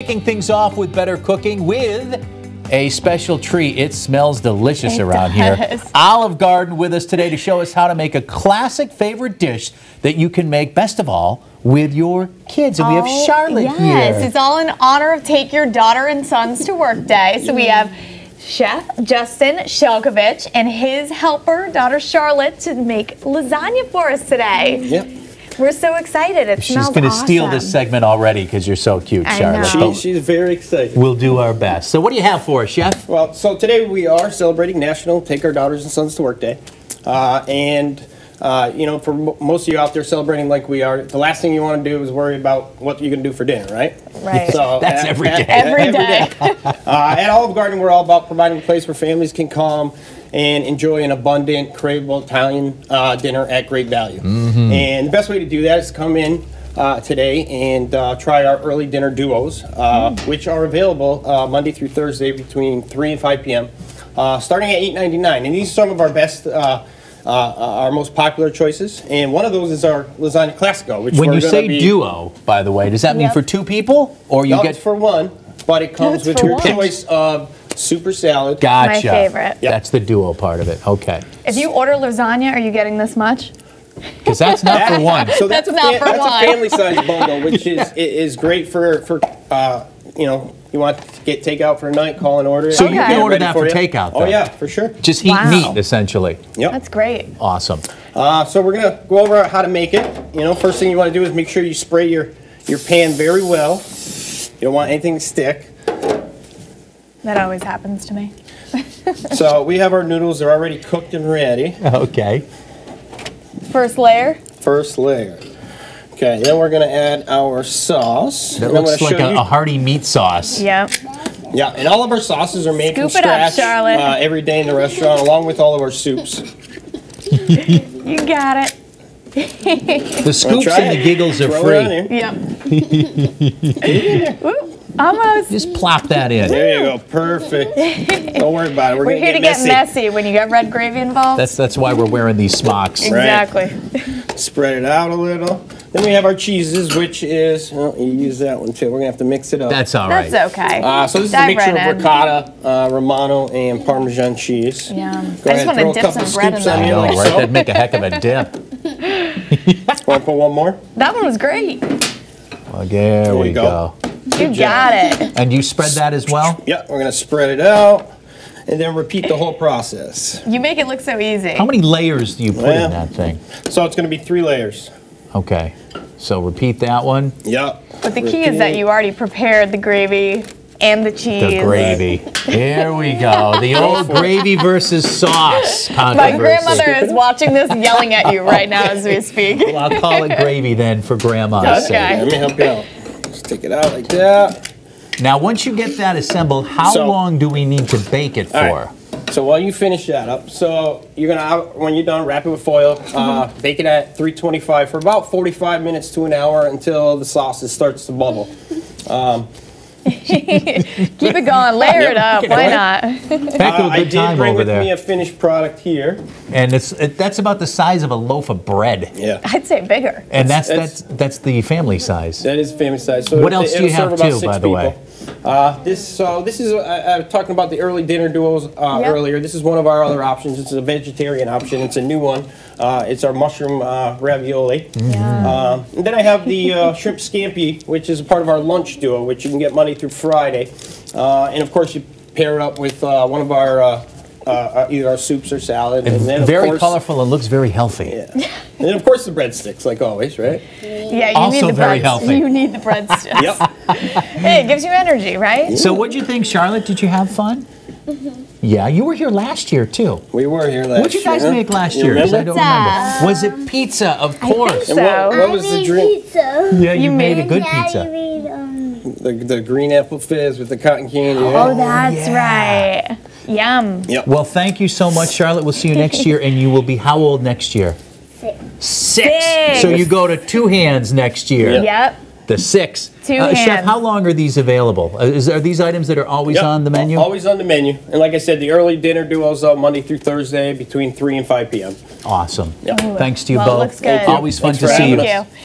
Kicking things off with better cooking with a special treat. It smells delicious around here. Olive Garden with us today to show us how to make a classic favorite dish that you can make, best of all, with your kids. And we have Charlotte here. Yes, it's all in honor of Take Your Daughter and Sons to Work Day. So we have Chef Justin Szalkiewicz and his helper, daughter Charlotte, to make lasagna for us today. Yep. We're so excited. It smells She's going to awesome. steal this segment already because you're so cute, Charlotte. know. She's very excited. We'll do our best. So what do you have for us, Chef? Well, so today we are celebrating National Take Our Daughters and Sons to Work Day. You know, for most of you out there celebrating like we are, the last thing you want to do is worry about what you're going to do for dinner, right? Right. So That's every day. Every day. At Olive Garden, we're all about providing a place where families can come and enjoy an abundant, craveable Italian dinner at great value. And the best way to do that is to come in today and try our early dinner duos, which are available Monday through Thursday between 3 and 5 p.m., starting at $8.99. And these are some of our best, our most popular choices. And one of those is our Lasagna Classico. Which When you say duo, by the way, does that mean for two people? Or you no, get it's for one, but it comes with your choice of super salad. Gotcha. My favorite. Yep. That's the duo part of it. Okay. If you order lasagna, are you getting this much? Because that's not for one. So that's not for that's one. a family size bundle, which is great for you know, you want to get takeout for a night, call and order. So you Okay. can order Ready that for you. takeout, Oh then? yeah, for sure. Just heat Wow. meat, essentially. Yep. That's great. Awesome. So we're gonna go over how to make it. You know, first thing you want to do is make sure you spray your pan very well. You don't want anything to stick. That always happens to me. So we have our noodles. They're already cooked and ready. Okay. First layer. First layer. Okay, then we're gonna add our sauce. That And I'm looks gonna like show you- a hearty meat sauce. Yep. Yeah, and all of our sauces are made from Scoop it up, scratch Charlotte. every day in the restaurant, along with all of our soups. You got it. The scoops try and the it? giggles are Throw it on free. here. Yep. Ooh, almost. Just plop that in. There you go, perfect. Don't worry about it. We're We're gonna here to get messy when you got red gravy involved. That's why we're wearing these smocks. Exactly. Spread it out a little. Then we have our cheeses, which is, well, you use that one too. We're gonna have to mix it up. That's all right. That's okay. So this is a Dive mixture right of in. ricotta, Romano, and Parmesan cheese. Yum. Go I just ahead, want throw to a dip couple some bread in scoops on I there. there. know, like right? so. That'd make a heck of a dip. Want to put one more? That one was great. Well, there we go. You got it. And you spread that as well? Yeah, we're gonna spread it out, and then repeat the whole process. You make it look so easy. How many layers do you put Well, in that thing? So it's gonna be 3 layers. Okay. So repeat that one. Yep. But the key is that you already prepared the gravy and the cheese. The gravy. There we go. The old gravy versus sauce My controversy. grandmother is watching this, yelling at you right now as we speak. Well, I'll call it gravy then for Grandma's sake. Okay. Let me help you out. Just take it out like that. Now, once you get that assembled, how So- long do we need to bake it for? All right. So while you finish that up, so you're gonna, when you're done, wrap it with foil, bake it at 325 for about 45 minutes to an hour until the sauce starts to bubble. Keep it going, layer it up. Why not? Back to a I good did time bring over with me there. a finished product here. And that's about the size of a loaf of bread. Yeah. I'd say bigger. And It's- that's the family size. That is family size. So What else do you it'll have serve about too, 6 by the way? people. This is I was talking about the early dinner duos earlier. This is one of our other options. It's a vegetarian option. It's a new one. It's our mushroom ravioli. Yeah. And then I have the shrimp scampi, which is a part of our lunch duo, which you can get Monday through Friday. And of course, you pair it up with one of our either our soups or salad. And then Very of course, colorful and looks very healthy. Yeah. And then of course the breadsticks, like always, right? Yeah, you Also need the very breads. healthy. You need the breadsticks. Yep. Hey, it gives you energy, right? So what'd you think, Charlotte? Did you have fun? Yeah, you were here last year too. We were here last year. What'd you guys huh? make last You year? 'Cause I remember? don't remember. Was it pizza? Of course. think And what, so. what was the drink? Pizza. Yeah, you You made a made- good I pizza. made The green apple fizz with the cotton candy. Oh, Yeah. that's yeah. right. Yum. Yep. Well, thank you so much, Charlotte. We'll see you next year, and you will be how old next year? 6. Six. So you go to 2 hands next year. Yeah. Yep. The 6. 2 Chef, hands. how long are these available? Are these items that are always Yep. on the menu? Always on the menu. And like I said, the early dinner duos Monday through Thursday between 3 and 5 p.m. Awesome. Yep. Thanks to you Well, it both. looks good. Always fun Thanks to for see having you. us. Thank you.